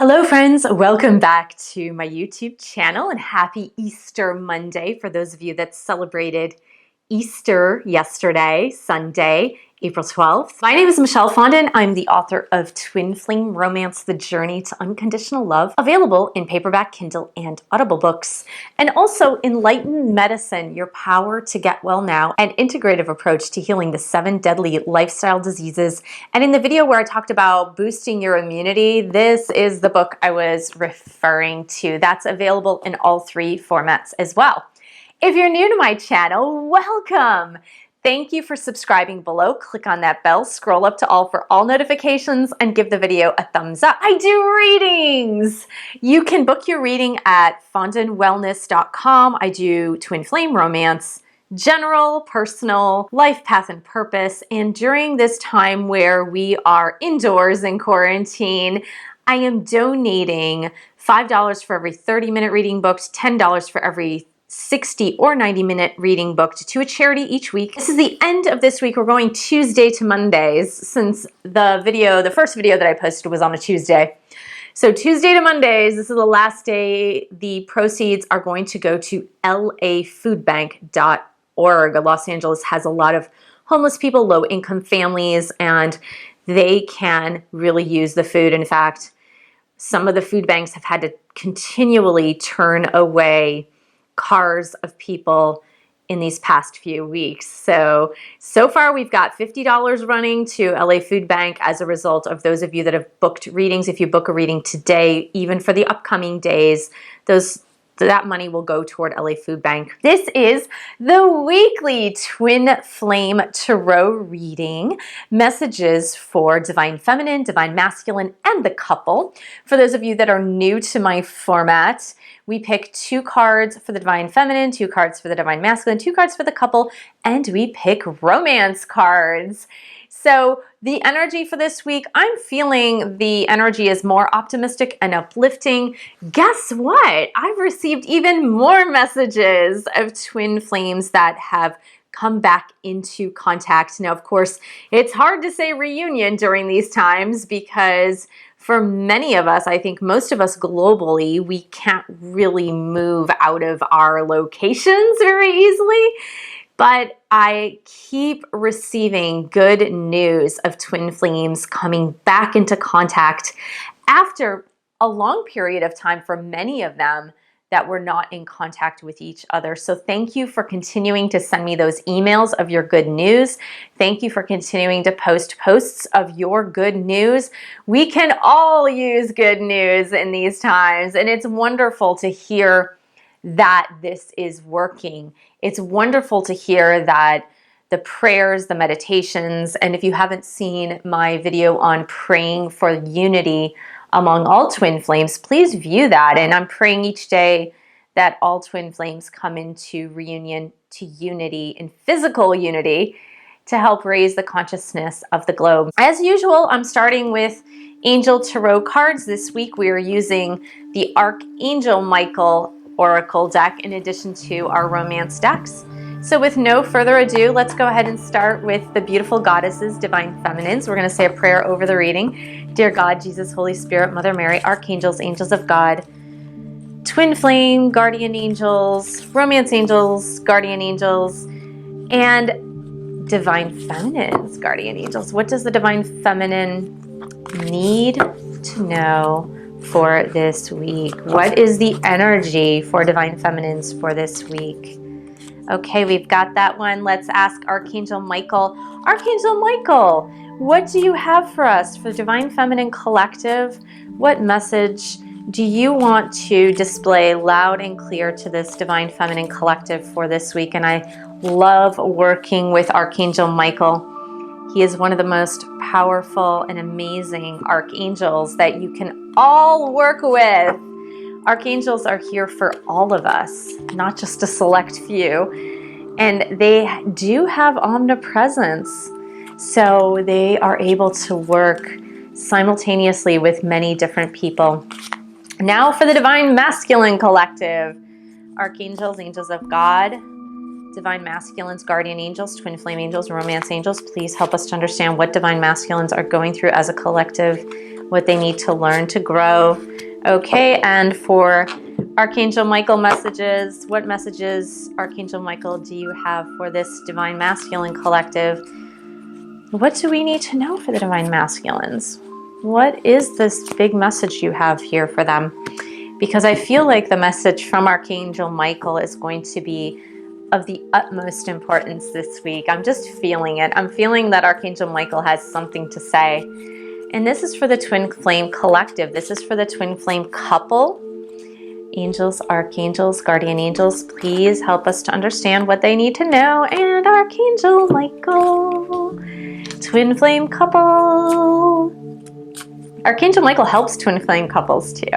Hello friends, welcome back to my YouTube channel and happy Easter Monday for those of you that celebrated Easter yesterday, Sunday, April 12th. My name is Michelle Fondin. I'm the author of Twin Flame Romance, The Journey to Unconditional Love, available in paperback, Kindle, and Audible books. And also Enlightened Medicine, Your Power to Get Well Now, an integrative approach to healing the 7 deadly lifestyle diseases. And in the video where I talked about boosting your immunity, this is the book I was referring to. That's available in all 3 formats as well. If you're new to my channel, welcome! Thank you for subscribing below. Click on that bell, scroll up to all for all notifications, and give the video a thumbs up. I do readings! You can book your reading at fondinwellness.com. I do Twin Flame Romance, general, personal, life path and purpose. And during this time where we are indoors in quarantine, I am donating $5 for every 30-minute reading booked, $10 for every 60 or 90-minute reading booked to a charity each week. This is the end of this week. We're going Tuesday to Mondays since the first video that I posted was on a Tuesday. So Tuesday to Mondays, this is the last day. The proceeds are going to go to lafoodbank.org. Los Angeles has a lot of homeless people, low-income families, and they can really use the food. In fact, some of the food banks have had to continually turn away cars of people in these past few weeks. So far we've got $50 running to LA Food Bank as a result of those of you that have booked readings. If you book a reading today, even for the upcoming days, that money will go toward LA Food Bank. This is the weekly Twin Flame Tarot reading. Messages for Divine Feminine, Divine Masculine, and the couple. For those of you that are new to my format, we pick 2 cards for the Divine Feminine, 2 cards for the Divine Masculine, 2 cards for the couple, and we pick romance cards. So the energy for this week, I'm feeling the energy is more optimistic and uplifting. Guess what? I've received even more messages of twin flames that have come back into contact. Now, of course, it's hard to say reunion during these times because for many of us, I think most of us globally, we can't really move out of our locations very easily. But I keep receiving good news of twin flames coming back into contact after a long period of time for many of them that were not in contact with each other. So thank you for continuing to send me those emails of your good news. Thank you for continuing to post posts of your good news. We can all use good news in these times, and it's wonderful to hear that this is working. It's wonderful to hear that the prayers, the meditations, and if you haven't seen my video on praying for unity among all twin flames, please view that. And I'm praying each day that all twin flames come into reunion, to unity, and physical unity to help raise the consciousness of the globe. As usual, I'm starting with Angel Tarot cards. This week we are using the Archangel Michael Oracle deck in addition to our romance decks. So with no further ado, let's go ahead and start with the beautiful goddesses, divine feminines. We're going to say a prayer over the reading. Dear God, Jesus, Holy Spirit, Mother Mary, archangels, angels of God, twin flame, guardian angels, romance angels, guardian angels, and divine feminines, guardian angels. What does the divine feminine need to know for this week? What is the energy for divine feminines for this week? Okay, we've got that one. Let's ask Archangel Michael. Archangel Michael, what do you have for us for Divine Feminine Collective? What message do you want to display loud and clear to this Divine Feminine Collective for this week? And I love working with Archangel Michael. He is one of the most powerful and amazing archangels that you can all work with. Archangels are here for all of us, not just a select few. And they do have omnipresence. So they are able to work simultaneously with many different people. Now for the Divine Masculine Collective. Archangels, angels of God, Divine masculines, guardian angels, twin flame angels, romance angels, please help us to understand what divine masculines are going through as a collective, what they need to learn to grow. Okay, and for Archangel Michael messages, what messages, Archangel Michael, do you have for this divine masculine collective? What do we need to know for the divine masculines? What is this big message you have here for them? Because I feel like the message from Archangel Michael is going to be of the utmost importance this week. I'm just feeling it. I'm feeling that Archangel Michael has something to say. And this is for the twin flame collective. This is for the twin flame couple. Angels, archangels, guardian angels, please help us to understand what they need to know. And Archangel Michael, twin flame couple. Archangel Michael helps twin flame couples too.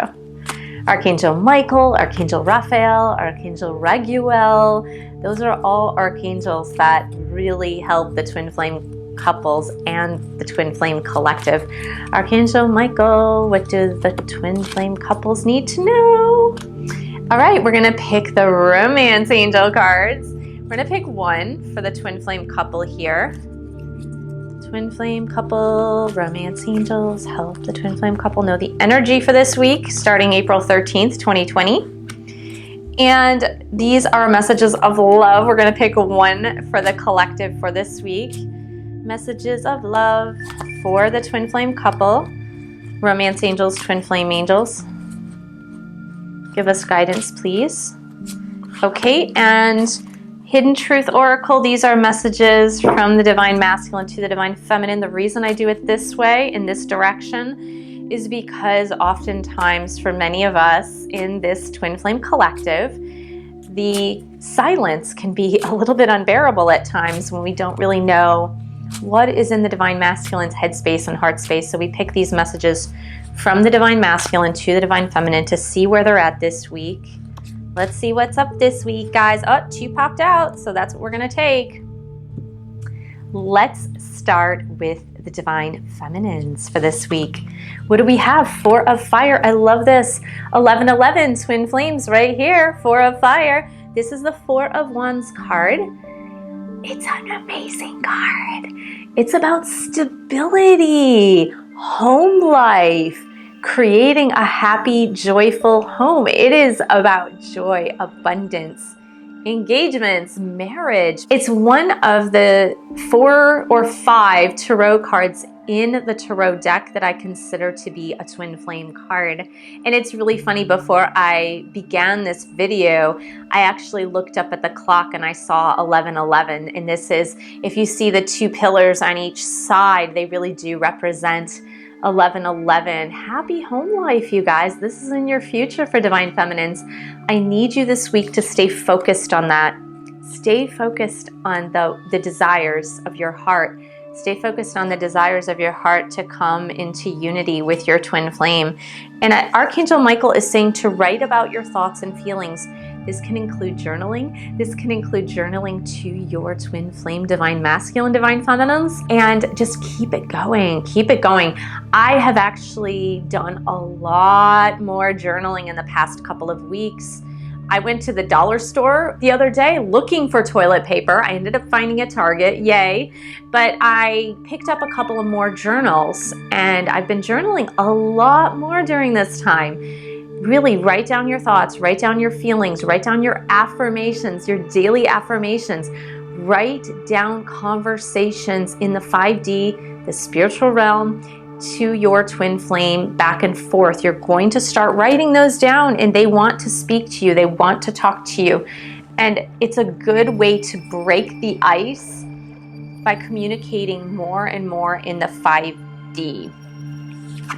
Archangel Michael, Archangel Raphael, Archangel Raguel, those are all archangels that really help the twin flame couples and the twin flame collective. Archangel Michael, what do the twin flame couples need to know? All right, we're gonna pick the romance angel cards. We're gonna pick one for the twin flame couple here. Twin flame couple, romance angels, help the twin flame couple know the energy for this week, starting April 13th, 2020. And these are messages of love. We're going to pick one for the collective for this week. Messages of love for the twin flame couple, romance angels, twin flame angels. Give us guidance, please. Okay, and Hidden Truth Oracle, these are messages from the divine masculine to the divine feminine. The reason I do it this way, in this direction, is because oftentimes for many of us in this twin flame collective, the silence can be a little bit unbearable at times when we don't really know what is in the divine masculine's headspace and heart space. So we pick these messages from the divine masculine to the divine feminine to see where they're at this week. Let's see what's up this week, guys. Oh, 2 popped out, so that's what we're gonna take. Let's start with the divine feminines for this week. What do we have? 4 of fire. I love this. 1111, twin flames right here. 4 of fire. This is the 4 of wands card. It's an amazing card. It's about stability, home life, creating a happy, joyful home. It is about joy, abundance, engagements, marriage. It's one of the 4 or 5 tarot cards in the tarot deck that I consider to be a twin flame card. And it's really funny, before I began this video, I actually looked up at the clock and I saw 1111. And this is, if you see the 2 pillars on each side, they really do represent 1111. Happy home life, you guys. This is in your future for divine feminines. I need you this week to stay focused on that. Stay focused on the desires of your heart. Stay focused on the desires of your heart to come into unity with your twin flame. And Archangel Michael is saying to write about your thoughts and feelings. This can include journaling. This can include journaling to your twin flame, divine masculine, divine feminines, and just keep it going. Keep it going. I have actually done a lot more journaling in the past couple of weeks. I went to the dollar store the other day looking for toilet paper. I ended up finding a Target, yay. But I picked up a couple of more journals, and I've been journaling a lot more during this time. Really write down your thoughts, write down your feelings, write down your affirmations, your daily affirmations. Write down conversations in the 5D, the spiritual realm, to your twin flame, back and forth. You're going to start writing those down, and they want to speak to you. They want to talk to you. And it's a good way to break the ice by communicating more and more in the 5D.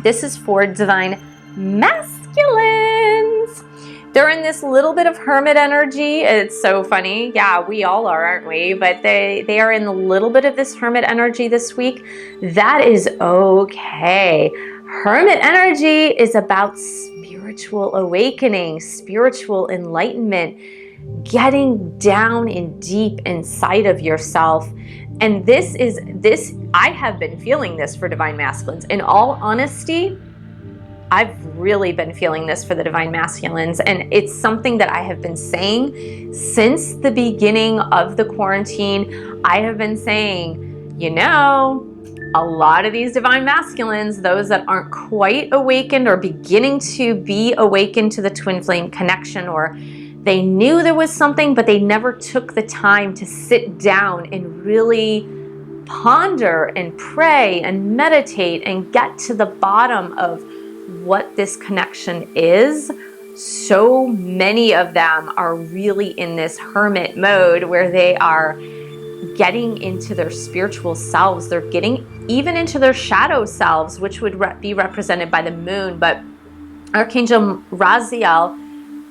This is for divine masculines. They're in this little bit of hermit energy. It's so funny. Yeah, we all are, aren't we? But they are in a little bit of this hermit energy this week. That is okay. Hermit energy is about spiritual awakening, spiritual enlightenment, getting down in deep inside of yourself. And I have been feeling this for divine masculines. In all honesty, I've really been feeling this for the divine masculines, and it's something that I have been saying since the beginning of the quarantine. I have been saying, you know, a lot of these divine masculines, those that aren't quite awakened or beginning to be awakened to the twin flame connection, or they knew there was something, but they never took the time to sit down and really ponder and pray and meditate and get to the bottom of what this connection is. So many of them are really in this hermit mode where they are getting into their spiritual selves. They're getting even into their shadow selves, which would be represented by the moon. But Archangel Raziel,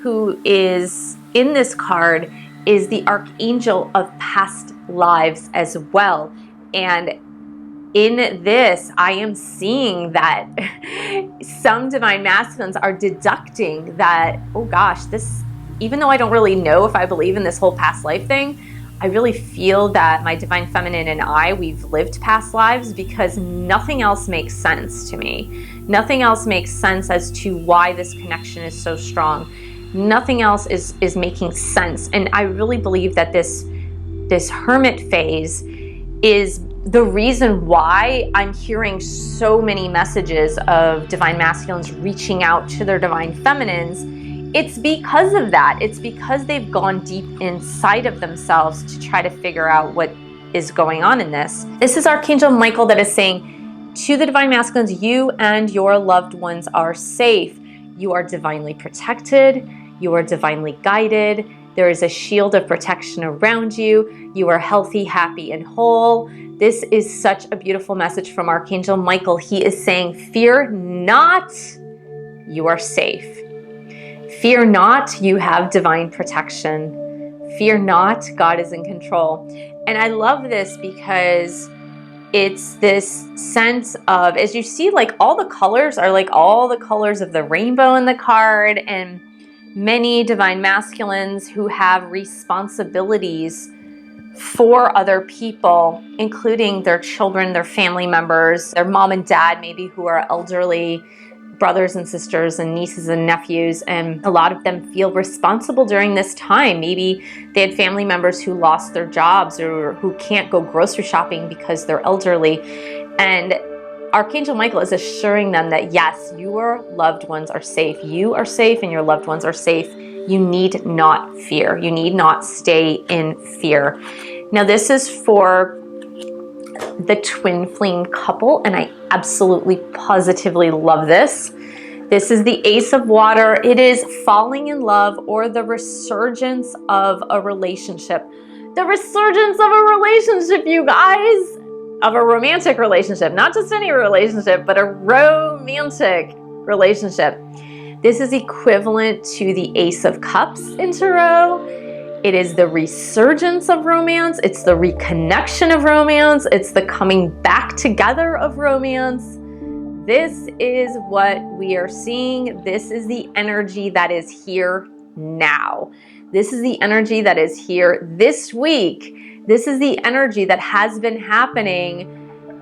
who is in this card, is the archangel of past lives as well. And in this, I am seeing that some divine masculines are deducting that, oh gosh, this, even though I don't really know if I believe in this whole past life thing, I really feel that my divine feminine and I, we've lived past lives, because nothing else makes sense to me. Nothing else makes sense as to why this connection is so strong. Nothing else is making sense. And I really believe that this hermit phase is the reason why I'm hearing so many messages of divine masculines reaching out to their divine feminines. It's because of that. It's because they've gone deep inside of themselves to try to figure out what is going on in this. This is Archangel Michael that is saying to the divine masculines, you and your loved ones are safe. You are divinely protected. You are divinely guided. There is a shield of protection around you. You are healthy, happy, and whole. This is such a beautiful message from Archangel Michael. He is saying, fear not, you are safe. Fear not, you have divine protection. Fear not, God is in control. And I love this because it's this sense of, as you see, like all the colors are like all the colors of the rainbow in the card, and many divine masculines who have responsibilities for other people, including their children, their family members, their mom and dad, maybe who are elderly, brothers and sisters and nieces and nephews. And a lot of them feel responsible during this time. Maybe they had family members who lost their jobs or who can't go grocery shopping because they're elderly. And Archangel Michael is assuring them that yes, your loved ones are safe. You are safe and your loved ones are safe. You need not fear. You need not stay in fear. Now, this is for the twin flame couple, and I absolutely positively love this. This is the Ace of Water. It is falling in love or the resurgence of a relationship. The resurgence of a relationship, you guys. Of a romantic relationship, not just any relationship, but a romantic relationship. This is equivalent to the Ace of Cups in Tarot. It is the resurgence of romance. It's the reconnection of romance. It's the coming back together of romance. This is what we are seeing. This is the energy that is here now. This is the energy that is here this week. This is the energy that has been happening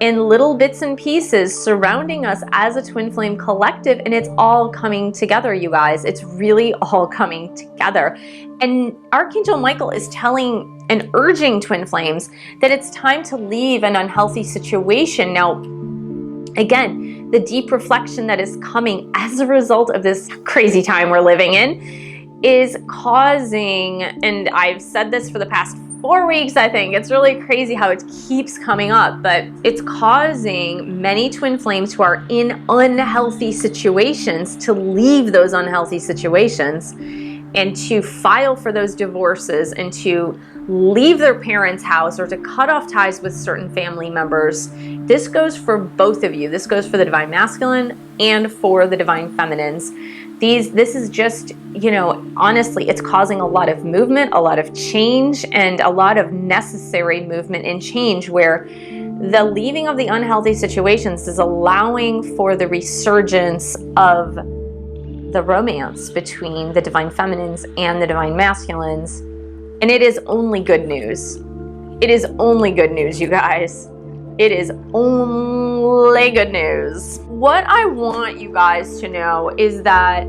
in little bits and pieces surrounding us as a twin flame collective, and it's all coming together, you guys. It's really all coming together. And Archangel Michael is telling and urging twin flames that it's time to leave an unhealthy situation. Now, again, the deep reflection that is coming as a result of this crazy time we're living in is causing, and I've said this for the past 4 weeks, I think. It's really crazy how it keeps coming up, but it's causing many twin flames who are in unhealthy situations to leave those unhealthy situations and to file for those divorces and to leave their parents' house or to cut off ties with certain family members. This goes for both of you. This goes for the divine masculine and for the divine feminines. This is just, honestly, it's causing a lot of movement, a lot of change, and a lot of necessary movement and change where the leaving of the unhealthy situations is allowing for the resurgence of the romance between the divine feminines and the divine masculines. And it is only good news. It is only good news, you guys. It is only good news. What I want you guys to know is that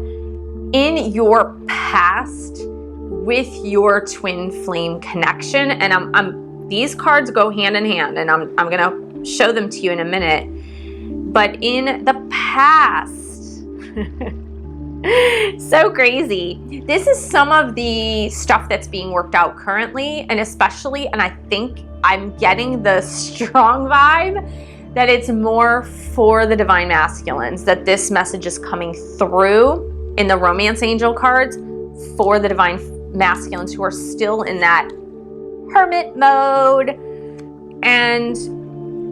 in your past with your twin flame connection, and these cards go hand in hand, and I'm gonna show them to you in a minute. But in the past, so crazy. This is some of the stuff that's being worked out currently, and especially, and I think I'm getting the strong vibe that it's more for the divine masculines, that this message is coming through in the romance angel cards for the divine masculines who are still in that hermit mode. And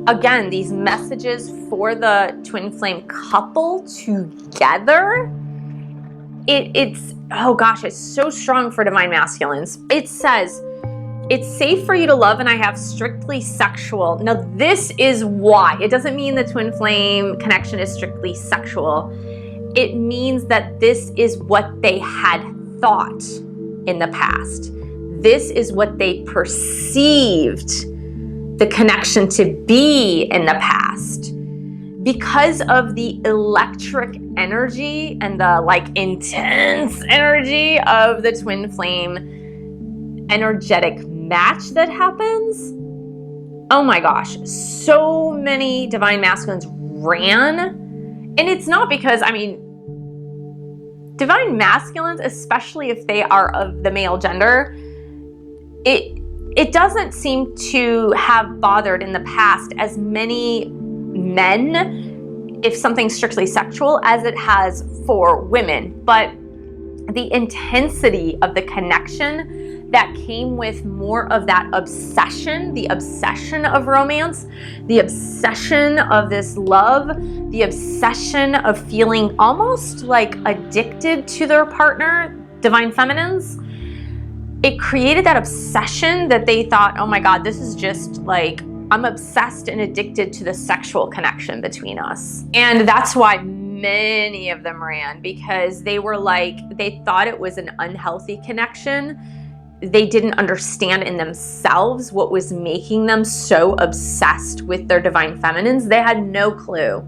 again, these messages for the twin flame couple together, it's oh gosh, it's so strong for divine masculines. It says, it's safe for you to love and I have strictly sexual. Now this is why. It doesn't mean the twin flame connection is strictly sexual. It means that this is what they had thought in the past. This is what they perceived the connection to be in the past. Because of the electric energy and the like intense energy of the twin flame energetic match that happens, oh my gosh, so many divine masculines ran. And it's not because, I mean, divine masculines, especially if they are of the male gender, it doesn't seem to have bothered in the past as many men, if something strictly sexual, as it has for women. But the intensity of the connection that came with more of that obsession, the obsession of romance, the obsession of this love, the obsession of feeling almost like addicted to their partner, divine feminines, it created that obsession that they thought, oh my God, this is just like, I'm obsessed and addicted to the sexual connection between us. And that's why many of them ran, because they were like, they thought it was an unhealthy connection. They didn't understand in themselves what was making them so obsessed with their divine feminines. They had no clue.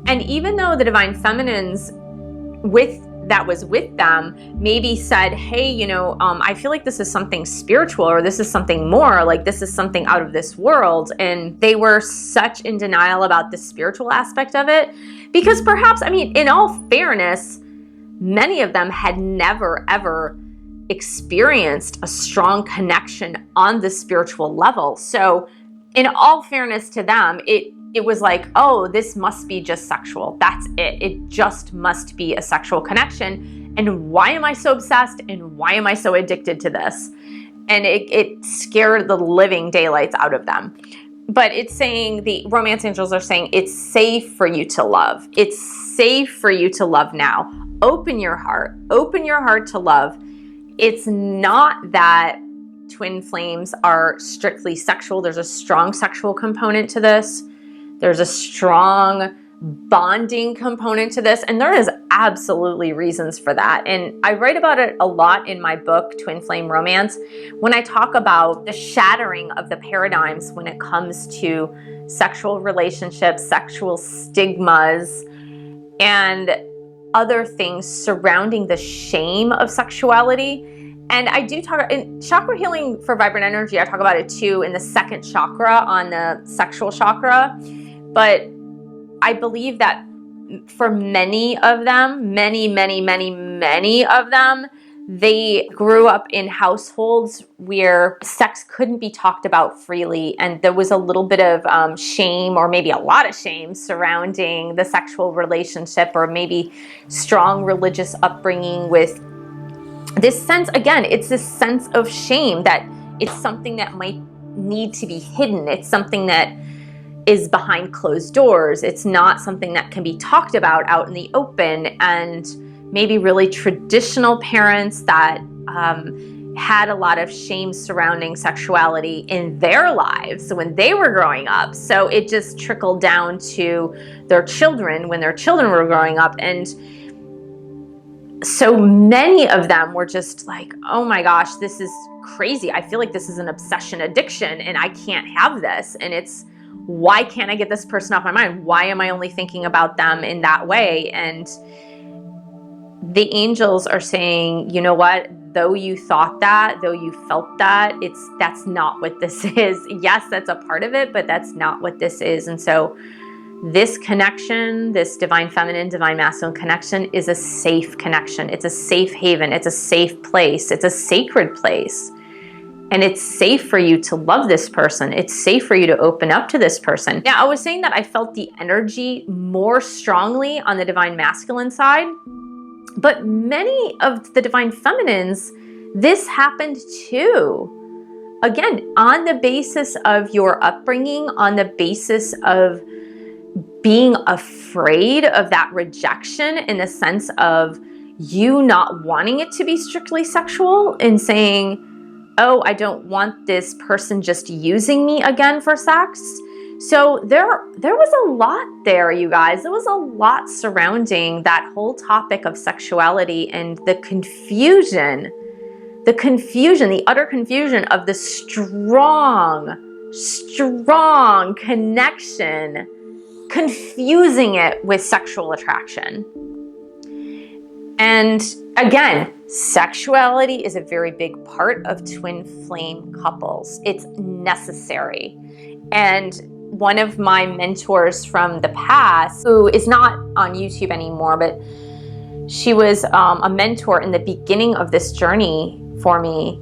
And even though the divine feminines that was with them maybe said, hey, you know, I feel like this is something spiritual, or this is something more, like this is something out of this world. And they were such in denial about the spiritual aspect of it, because perhaps, I mean, in all fairness, many of them had never, ever experienced a strong connection on the spiritual level. So in all fairness to them, it was like, oh, this must be just sexual. That's it. It just must be a sexual connection. And why am I so obsessed? And why am I so addicted to this? And it scared the living daylights out of them. But it's saying, the romance angels are saying, it's safe for you to love. It's safe for you to love now. Open your heart to love. It's not that twin flames are strictly sexual. There's a strong sexual component to this. There's a strong bonding component to this, and there is absolutely reasons for that. And I write about it a lot in my book, Twin Flame Romance, when I talk about the shattering of the paradigms when it comes to sexual relationships, sexual stigmas, and other things surrounding the shame of sexuality. And I do talk in chakra healing for vibrant energy. I talk about it too in the second chakra, on the sexual chakra. But I believe that for many of them, many of them, they grew up in households where sex couldn't be talked about freely. And there was a little bit of shame, or maybe a lot of shame, surrounding the sexual relationship, or maybe strong religious upbringing with this sense, again, it's this sense of shame that it's something that might need to be hidden. It's something that is behind closed doors. It's not something that can be talked about out in the open. And maybe really traditional parents that had a lot of shame surrounding sexuality in their lives when they were growing up. So it just trickled down to their children when their children were growing up. And so many of them were just like, oh my gosh, this is crazy. I feel like this is an obsession addiction and I can't have this. And it's why can't I get this person off my mind? Why am I only thinking about them in that way? And the angels are saying, you know what? Though you thought that, though you felt that, that's not what this is. Yes, that's a part of it, but that's not what this is. And so this connection, this divine feminine, divine masculine connection is a safe connection. It's a safe haven. It's a safe place. It's a sacred place. And it's safe for you to love this person. It's safe for you to open up to this person. Now, I was saying that I felt the energy more strongly on the divine masculine side, but many of the divine feminines, this happened too. Again, on the basis of your upbringing, on the basis of being afraid of that rejection in the sense of you not wanting it to be strictly sexual and saying, oh, I don't want this person just using me again for sex. So there was a lot there, you guys. There was a lot surrounding that whole topic of sexuality and the confusion, the utter confusion of the strong connection, confusing it with sexual attraction. And again, sexuality is a very big part of twin flame couples. It's necessary. And one of my mentors from the past, who is not on YouTube anymore, but she was a mentor in the beginning of this journey for me.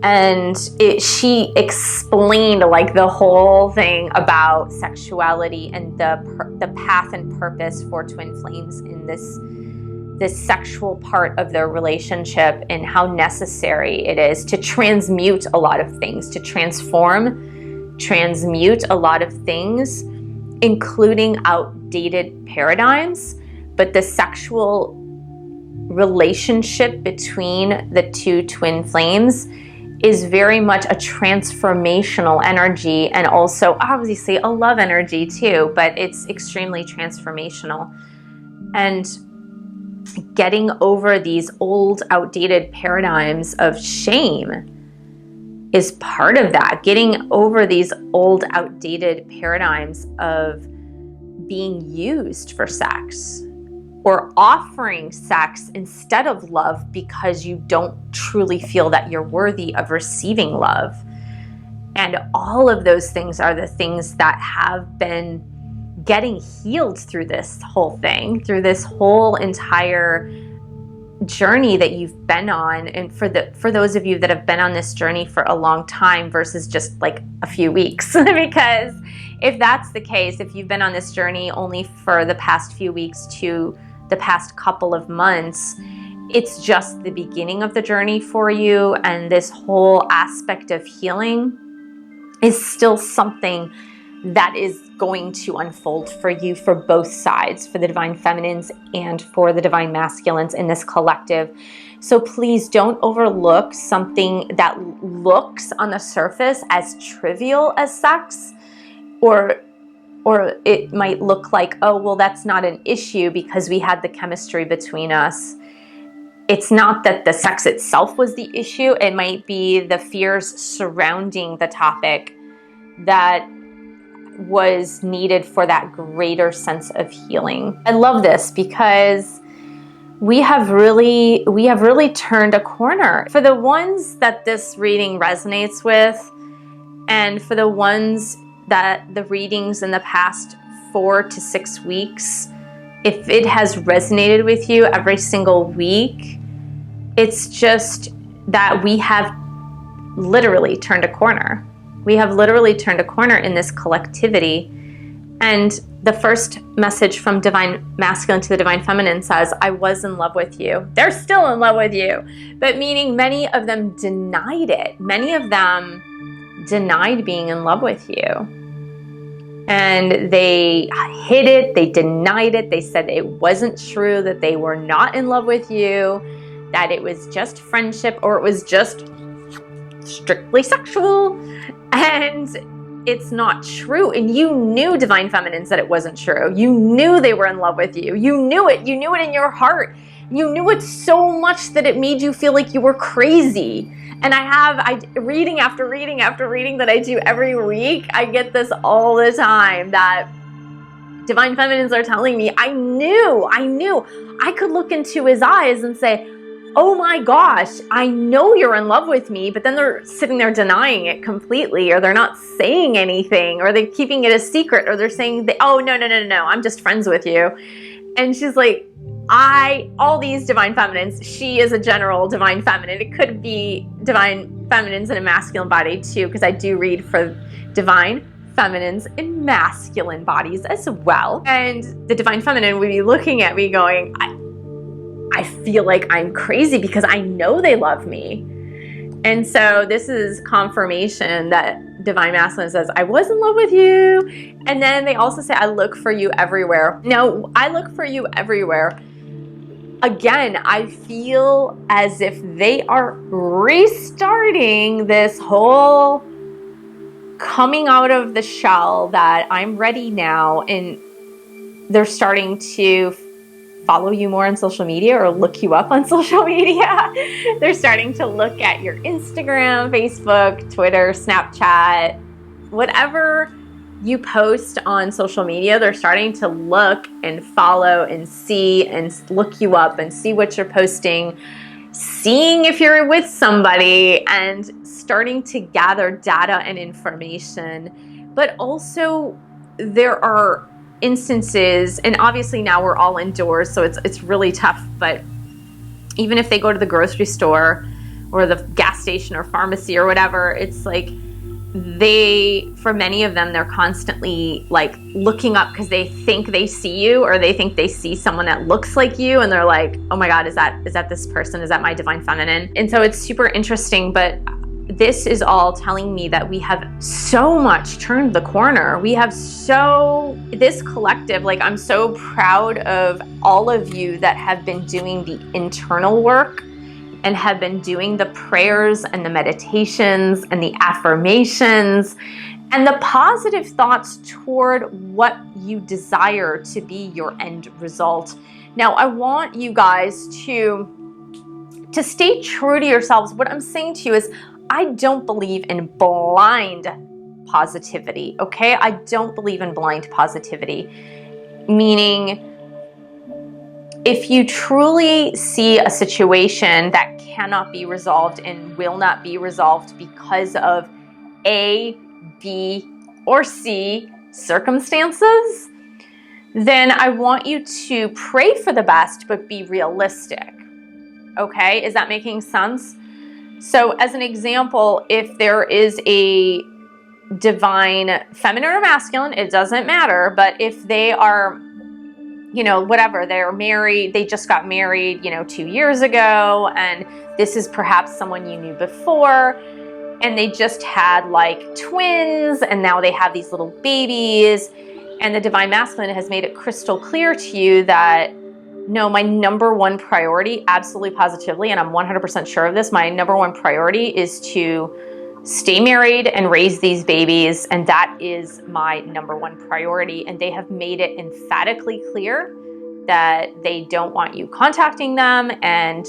And she explained like the whole thing about sexuality and the path and purpose for twin flames in this sexual part of their relationship, and how necessary it is to transmute a lot of things, to transmute a lot of things, including outdated paradigms. But the sexual relationship between the two twin flames is very much a transformational energy, and also obviously a love energy too, but it's extremely transformational. And getting over these old, outdated paradigms of shame is part of that. Getting over these old, outdated paradigms of being used for sex or offering sex instead of love because you don't truly feel that you're worthy of receiving love. And all of those things are the things that have been getting healed through this whole thing, through this whole entire journey that you've been on. And for those of you that have been on this journey for a long time versus just like a few weeks, because if that's the case, if you've been on this journey only for the past few weeks to the past couple of months, it's just the beginning of the journey for you. And this whole aspect of healing is still something that is going to unfold for you, for both sides, for the divine feminines and for the divine masculines in this collective. So please don't overlook something that looks on the surface as trivial as sex, or it might look like, oh, well, that's not an issue because we had the chemistry between us. It's not that the sex itself was the issue. It might be the fears surrounding the topic that was needed for that greater sense of healing. I love this because we have really turned a corner. For the ones that this reading resonates with, and for the ones that the readings in the past 4 to 6 weeks, if it has resonated with you every single week, it's just that we have literally turned a corner. We have literally turned a corner in this collectivity. And the first message from divine masculine to the divine feminine says, I was in love with you. They're still in love with you. But meaning many of them denied it. Many of them denied being in love with you. And they hid it. They denied it. They said it wasn't true, that they were not in love with you, that it was just friendship, or it was just strictly sexual. And it's not true. And you knew, divine feminines, that it wasn't true. You knew they were in love with you. You knew it. You knew it in your heart. You knew it so much that it made you feel like you were crazy. And reading after reading after reading that I do every week, I get this all the time, that divine feminines are telling me, I knew. I could look into his eyes and say, oh my gosh, I know you're in love with me, but then they're sitting there denying it completely, or they're not saying anything, or they're keeping it a secret, or they're saying, oh, no, I'm just friends with you. And she's like, all these divine feminines, she is a general divine feminine. It could be divine feminines in a masculine body too, because I do read for divine feminines in masculine bodies as well. And the divine feminine would be looking at me going, I feel like I'm crazy because I know they love me. And so this is confirmation that divine masculine says, I was in love with you. And then they also say, I look for you everywhere. Now, I look for you everywhere. Again, I feel as if they are restarting this whole coming out of the shell, that I'm ready now. And they're starting to follow you more on social media, or look you up on social media. They're starting to look at your Instagram, Facebook, Twitter, Snapchat, whatever you post on social media. They're starting to look and follow and see and look you up and see what you're posting, seeing if you're with somebody, and starting to gather data and information. But also there are instances, and obviously now we're all indoors, so it's really tough, but even if they go to the grocery store or the gas station or pharmacy or whatever, it's like for many of them, they're constantly like looking up because they think they see you, or they think they see someone that looks like you, and they're like, oh my God, is that this person? Is that my divine feminine? And so it's super interesting, but this is all telling me that we have so much turned the corner. We have this collective, like, I'm so proud of all of you that have been doing the internal work and have been doing the prayers and the meditations and the affirmations and the positive thoughts toward what you desire to be your end result. Now, I want you guys to stay true to yourselves. What I'm saying to you is, I don't believe in blind positivity, okay? I don't believe in blind positivity, meaning if you truly see a situation that cannot be resolved and will not be resolved because of A, B, or C circumstances, then I want you to pray for the best, but be realistic, okay? Is that making sense? So as an example, if there is a divine feminine or masculine, it doesn't matter, but if they are, whatever, they're married, they just got married, 2 years ago, and this is perhaps someone you knew before, and they just had like twins, and now they have these little babies, and the divine masculine has made it crystal clear to you that, no, my number one priority, absolutely positively, and I'm 100% sure of this, my number one priority is to stay married and raise these babies, and that is my number one priority. And they have made it emphatically clear that they don't want you contacting them, and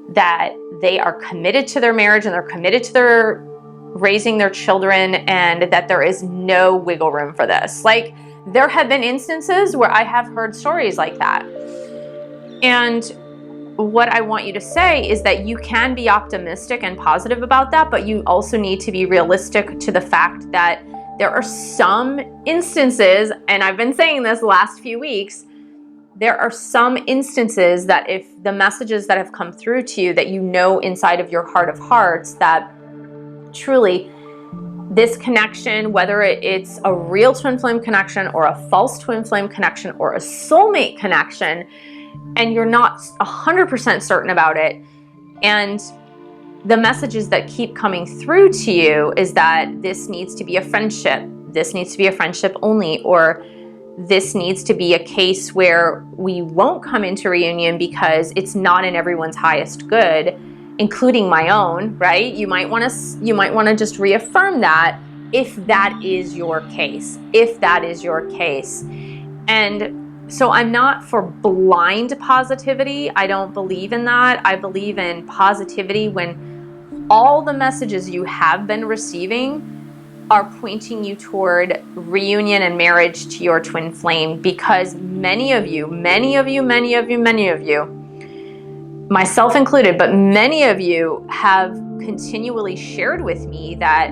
that they are committed to their marriage, and they're committed to their raising their children, and that there is no wiggle room for this. Like, there have been instances where I have heard stories like that. And what I want you to say is that you can be optimistic and positive about that, but you also need to be realistic to the fact that there are some instances, and I've been saying this the last few weeks, there are some instances that if the messages that have come through to you, that inside of your heart of hearts, that truly this connection, whether it's a real twin flame connection or a false twin flame connection or a soulmate connection, and you're not 100% certain about it, and the messages that keep coming through to you is that this needs to be a friendship, this needs to be a friendship only, or this needs to be a case where we won't come into reunion because it's not in everyone's highest good, including my own, right? You might want to just reaffirm that if that is your case, if that is your case. And so I'm not for blind positivity. I don't believe in that. I believe in positivity when all the messages you have been receiving are pointing you toward reunion and marriage to your twin flame, because many of you, myself included, but many of you have continually shared with me that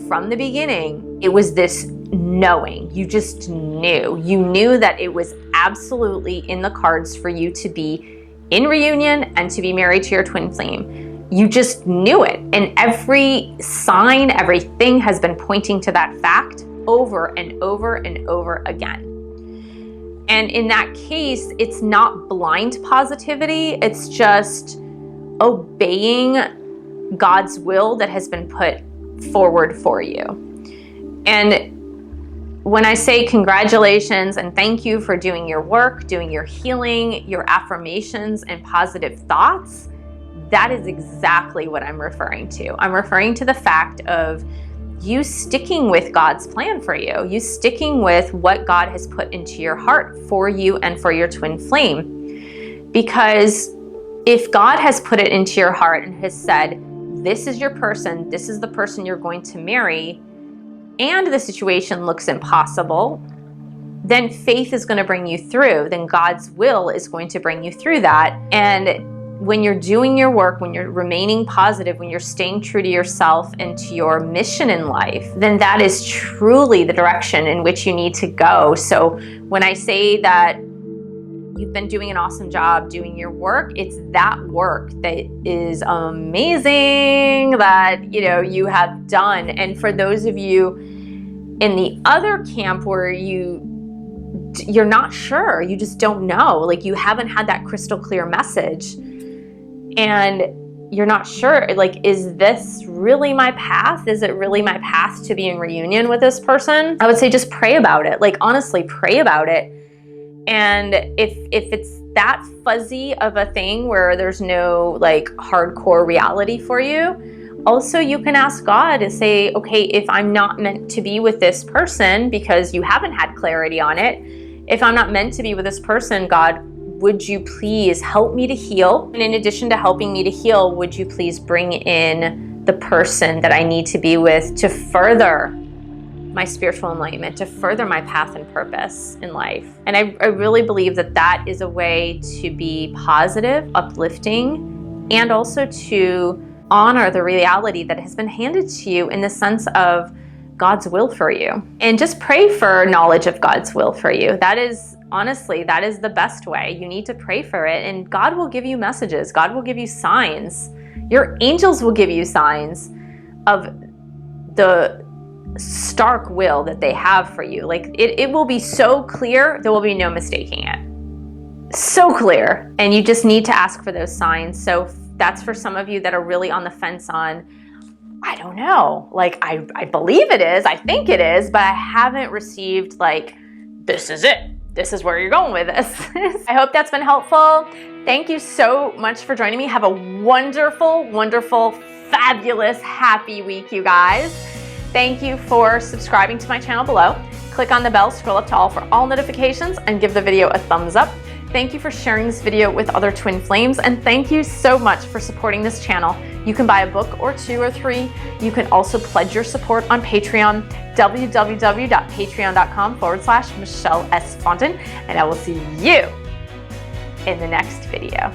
from the beginning, it was this knowing. You just knew. You knew that it was absolutely in the cards for you to be in reunion and to be married to your twin flame. You just knew it. And every sign, everything has been pointing to that fact over and over and over again. And in that case, it's not blind positivity. It's just obeying God's will that has been put forward for you. And when I say congratulations and thank you for doing your work, doing your healing, your affirmations and positive thoughts, that is exactly what I'm referring to. I'm referring to the fact of you sticking with God's plan for you, you sticking with what God has put into your heart for you and for your twin flame. Because if God has put it into your heart and has said, this is your person, this is the person you're going to marry, and the situation looks impossible, then faith is going to bring you through. Then God's will is going to bring you through that. And when you're doing your work, when you're remaining positive, when you're staying true to yourself and to your mission in life, then that is truly the direction in which you need to go. So when I say that you've been doing an awesome job doing your work, it's that work that is amazing that, you have done. And for those of you in the other camp where you're not sure, you just don't know, like you haven't had that crystal clear message and you're not sure, like, is this really my path? Is it really my path to be in reunion with this person? I would say just pray about it. Like, honestly, pray about it. And if it's that fuzzy of a thing where there's no like hardcore reality for you, also you can ask God to say, okay, if I'm not meant to be with this person because you haven't had clarity on it, if I'm not meant to be with this person, God, would you please help me to heal? And in addition to helping me to heal, would you please bring in the person that I need to be with to further my spiritual enlightenment, to further my path and purpose in life? And I really believe that that is a way to be positive, uplifting, and also to honor the reality that has been handed to you in the sense of God's will for you. And just pray for knowledge of God's will for you. That is, honestly, that is the best way. You need to pray for it, and God will give you messages. God will give you signs. Your angels will give you signs of the stark will that they have for you. Like it will be so clear, there will be no mistaking it. So clear. And you just need to ask for those signs. So that's for some of you that are really on the fence on, I don't know, like I believe it is, I think it is, but I haven't received like, this is it. This is where you're going with this. I hope that's been helpful. Thank you so much for joining me. Have a wonderful, wonderful, fabulous, happy week, you guys. Thank you for subscribing to my channel below. Click on the bell, scroll up to all for all notifications, and give the video a thumbs up. Thank you for sharing this video with other twin flames, and thank you so much for supporting this channel. You can buy a book or 2 or 3. You can also pledge your support on Patreon, www.patreon.com/Michelle S. Fondin, and I will see you in the next video.